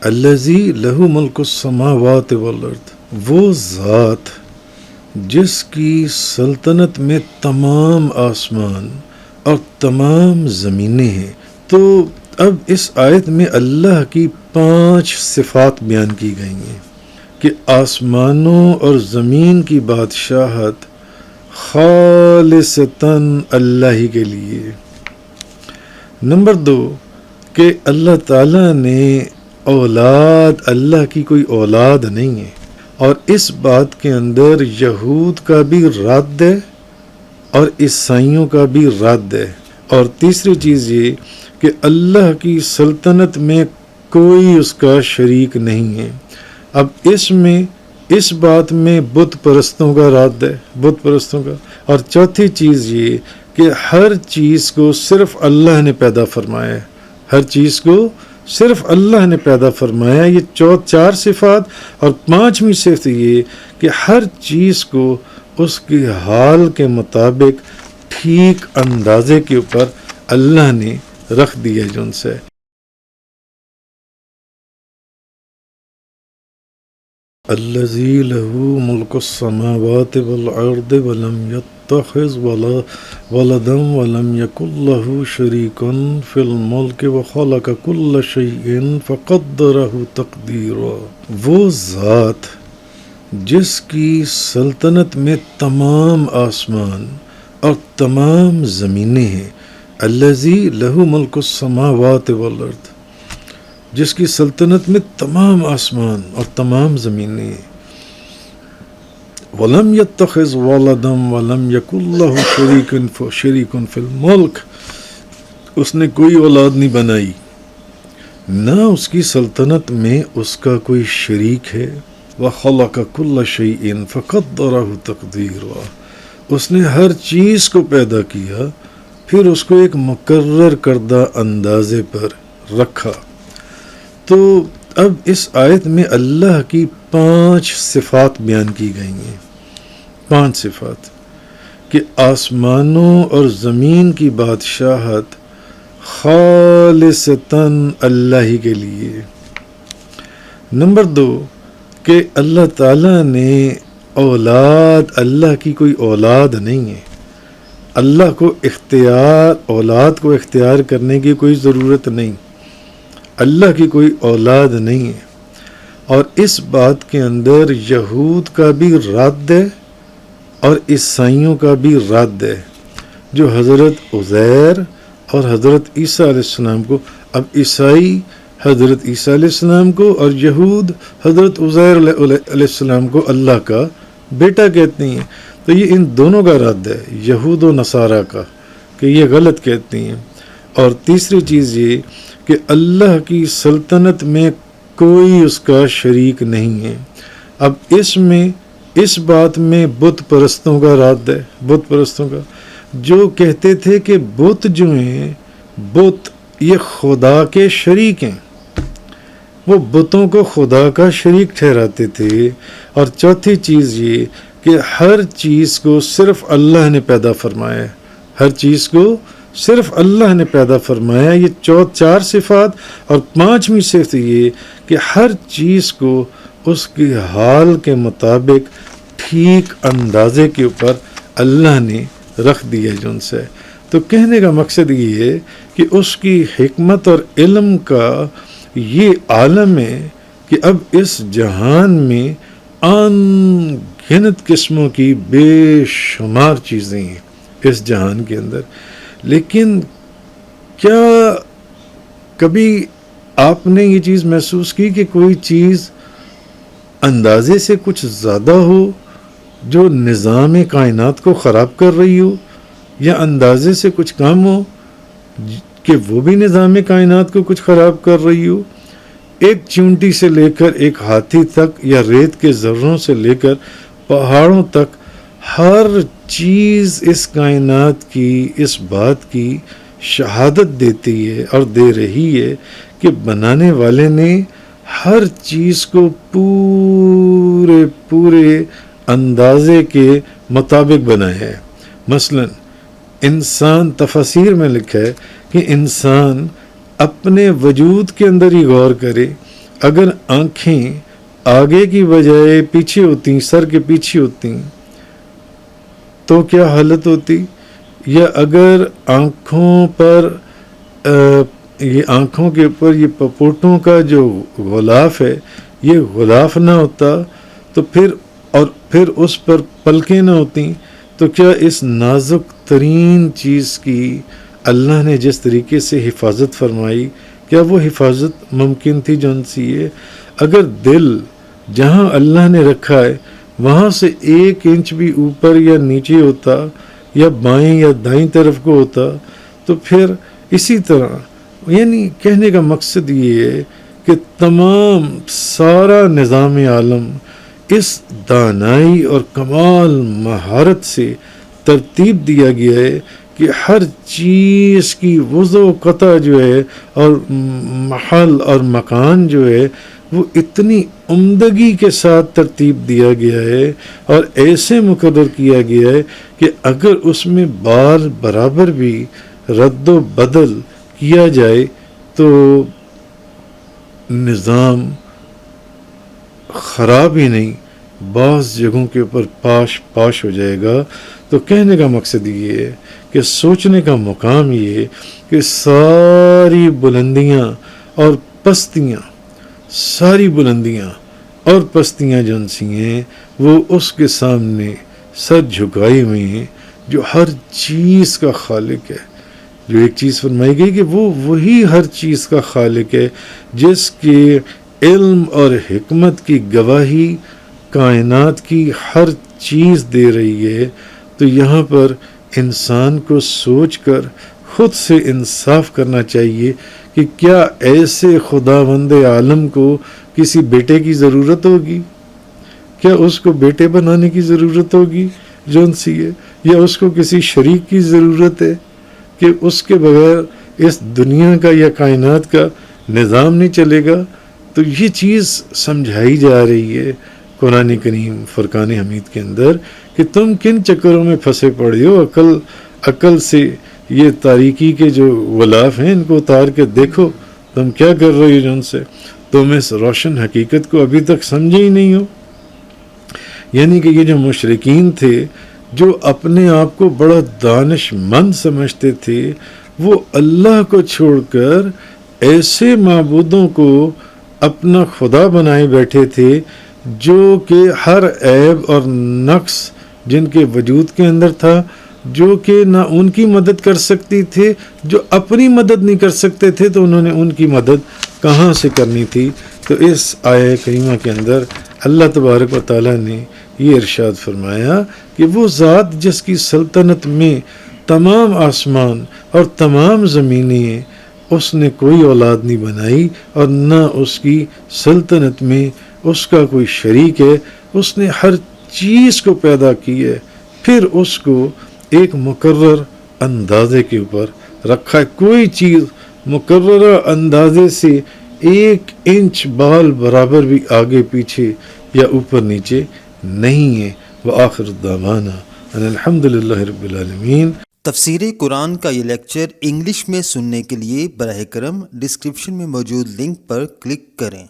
الذی لہ ملک السماوات والارض، وہ ذات جس کی سلطنت میں تمام آسمان اور تمام زمینیں ہیں۔ تو اب اس آیت میں اللہ کی 5 صفات بیان کی گئی ہیں کہ آسمانوں اور زمین کی بادشاہت خالصتاً اللہ ہی کے لیے۔ نمبر 2 کہ اللہ تعالیٰ نے اولاد، اللہ کی کوئی اولاد نہیں ہے، اور اس بات کے اندر یہود کا بھی رد ہے اور عیسائیوں کا بھی رد ہے۔ اور تیسری چیز یہ کہ اللہ کی سلطنت میں کوئی اس کا شریک نہیں ہے۔ اب اس بات میں بت پرستوں کا رد ہے، بت پرستوں کا۔ اور چوتھی چیز یہ کہ ہر چیز کو صرف اللہ نے پیدا فرمایا ہے، ہر چیز کو صرف اللہ نے پیدا فرمایا۔ یہ 4 صفات، اور 5ویں صفت یہ کہ ہر چیز کو اس کے حال کے مطابق ٹھیک اندازے کے اوپر اللہ نے رکھ دیا جو ان سے۔ الذی لہ ملک السماوات والارض ولم يتخذ ولدا ولم يكن له شریک فی الملک وخلق كل شیء فقدرہ تقدیرا۔ وہ ذات جس کی سلطنت میں تمام آسمان اور تمام زمینیں ہیں، الذی لہ ملک السماوات والارض، جس کی سلطنت میں تمام آسمان اور تمام زمینیں ہیں، وَلَمْ يَتَّخِذْ وَلَدًا وَلَمْ يَكُنْ لَهُ شَرِيكٌ فِي الْمُلْكِ، اس نے کوئی اولاد نہیں بنائی، نہ اس کی سلطنت میں اس کا کوئی شریک ہے۔ وَخَلَقَ كُلَّ شَيْءٍ فَقَدَّرَهُ تَقْدِيرًا، اس نے ہر چیز کو پیدا کیا، پھر اس کو ایک مقرر کردہ اندازے پر رکھا۔ تو اب اس آیت میں اللہ کی 5 صفات بیان کی گئی ہیں، 5 صفات کہ آسمانوں اور زمین کی بادشاہت خالصتاً اللہ ہی کے لیے۔ نمبر 2 کہ اللہ تعالیٰ نے اولاد، اللہ کی کوئی اولاد نہیں ہے، اللہ کو اولاد کو اختیار کرنے کی کوئی ضرورت نہیں، اللہ کی کوئی اولاد نہیں ہے۔ اور اس بات کے اندر یہود کا بھی رد ہے اور عیسائیوں کا بھی رد ہے، جو حضرت عزیر اور حضرت عیسیٰ علیہ السلام کو، اب عیسائی حضرت عیسیٰ علیہ السلام کو اور یہود حضرت عزیر علیہ السلام کو اللہ کا بیٹا کہتے ہیں۔ تو یہ ان دونوں کا رد ہے، یہود و نصارہ کا، کہ یہ غلط کہتے ہیں۔ اور تیسری چیز یہ کہ اللہ کی سلطنت میں کوئی اس کا شریک نہیں ہے۔ اب اس بات میں بت پرستوں کا رد ہے، بت پرستوں کا، جو کہتے تھے کہ بت جو ہیں، بت یہ خدا کے شریک ہیں، وہ بتوں کو خدا کا شریک ٹھہراتے تھے۔ اور چوتھی چیز یہ کہ ہر چیز کو صرف اللہ نے پیدا فرمایا ہے، ہر چیز کو صرف اللہ نے پیدا فرمایا۔ یہ 4 صفات، اور 5ویں صفت یہ کہ ہر چیز کو اس کے حال کے مطابق ٹھیک اندازے کے اوپر اللہ نے رکھ دیا جو ان سے۔ تو کہنے کا مقصد یہ ہے کہ اس کی حکمت اور علم کا یہ عالم ہے کہ اب اس جہان میں ان گنت قسموں کی بے شمار چیزیں ہیں اس جہان کے اندر، لیکن کیا کبھی آپ نے یہ چیز محسوس کی کہ کوئی چیز اندازے سے کچھ زیادہ ہو جو نظام کائنات کو خراب کر رہی ہو، یا اندازے سے کچھ کم ہو کہ وہ بھی نظام کائنات کو کچھ خراب کر رہی ہو؟ ایک چونٹی سے لے کر ایک ہاتھی تک، یا ریت کے ذروں سے لے کر پہاڑوں تک، ہر چیز اس کائنات کی اس بات کی شہادت دیتی ہے اور دے رہی ہے کہ بنانے والے نے ہر چیز کو پورے اندازے کے مطابق بنایا ہے۔ مثلا انسان، تفاسیر میں لکھا ہے کہ انسان اپنے وجود کے اندر ہی غور کرے اگر آنکھیں آگے کی بجائے پیچھے ہوتی، سر کے پیچھے ہوتی، تو کیا حالت ہوتی؟ یا اگر آنکھوں پر یہ آنکھوں کے اوپر یہ پپوٹوں کا جو غلاف ہے یہ غلاف نہ ہوتا تو پھر اس پر پلکیں نہ ہوتی، تو کیا اس نازک ترین چیز کی اللہ نے جس طریقے سے حفاظت فرمائی، کیا وہ حفاظت ممکن تھی جو ان سی ہے؟ اگر دل جہاں اللہ نے رکھا ہے وہاں سے 1 انچ بھی اوپر یا نیچے ہوتا یا بائیں یا دائیں طرف کو ہوتا تو پھر اسی طرح، یعنی کہنے کا مقصد یہ ہے کہ تمام سارا نظام عالم اس دانائی اور کمال مہارت سے ترتیب دیا گیا ہے کہ ہر چیز کی وضع و قطع جو ہے اور محل اور مکان جو ہے وہ اتنی عمدگی کے ساتھ ترتیب دیا گیا ہے اور ایسے مقرر کیا گیا ہے کہ اگر اس میں بال برابر بھی رد و بدل کیا جائے تو نظام خراب ہی نہیں، بعض جگہوں کے اوپر پاش ہو جائے گا۔ تو کہنے کا مقصد یہ ہے کہ سوچنے کا مقام یہ ہے کہ ساری بلندیاں اور پستیاں، ساری بلندیاں اور پستیاں جو سی ہیں وہ اس کے سامنے سر جھکائی ہوئی ہیں جو ہر چیز کا خالق ہے۔ جو ایک چیز فرمائی گئی کہ وہی ہر چیز کا خالق ہے جس کے علم اور حکمت کی گواہی کائنات کی ہر چیز دے رہی ہے۔ تو یہاں پر انسان کو سوچ کر خود سے انصاف کرنا چاہیے کہ کیا ایسے خداوند عالم کو کسی بیٹے کی ضرورت ہوگی؟ کیا اس کو بیٹے بنانے کی ضرورت ہوگی جون سی ہے؟ یا اس کو کسی شریک کی ضرورت ہے کہ اس کے بغیر اس دنیا کا یا کائنات کا نظام نہیں چلے گا؟ تو یہ چیز سمجھائی جا رہی ہے قرآن کریم فرقان حمید کے اندر کہ تم کن چکروں میں پھنسے پڑے ہو، عقل سے یہ تاریکی کے جو غلاف ہیں ان کو اتار کے دیکھو تم کیا کر رہے ہو، جن سے تم اس روشن حقیقت کو ابھی تک سمجھے ہی نہیں ہو۔ یعنی کہ یہ جو مشرکین تھے جو اپنے آپ کو بڑا دانش مند سمجھتے تھے، وہ اللہ کو چھوڑ کر ایسے معبودوں کو اپنا خدا بنائے بیٹھے تھے جو کہ ہر عیب اور نقص جن کے وجود کے اندر تھا، جو کہ نہ ان کی مدد کر سکتی تھے، جو اپنی مدد نہیں کر سکتے تھے تو انہوں نے ان کی مدد کہاں سے کرنی تھی؟ تو اس آیہ کریمہ کے اندر اللہ تبارک و تعالیٰ نے یہ ارشاد فرمایا کہ وہ ذات جس کی سلطنت میں تمام آسمان اور تمام زمینیں ہیں، اس نے کوئی اولاد نہیں بنائی اور نہ اس کی سلطنت میں اس کا کوئی شریک ہے۔ اس نے ہر چیز کو پیدا کی ہے، پھر اس کو ایک مقرر اندازے کے اوپر رکھا ہے۔ کوئی چیز مقررہ اندازے سے 1 انچ بال برابر بھی آگے پیچھے یا اوپر نیچے نہیں ہے۔ وآخر دعوانا ان الحمد للہ رب العالمین۔ تفسیر قرآن کا یہ لیکچر انگلش میں سننے کے لیے براہ کرم ڈسکرپشن میں موجود لنک پر کلک کریں۔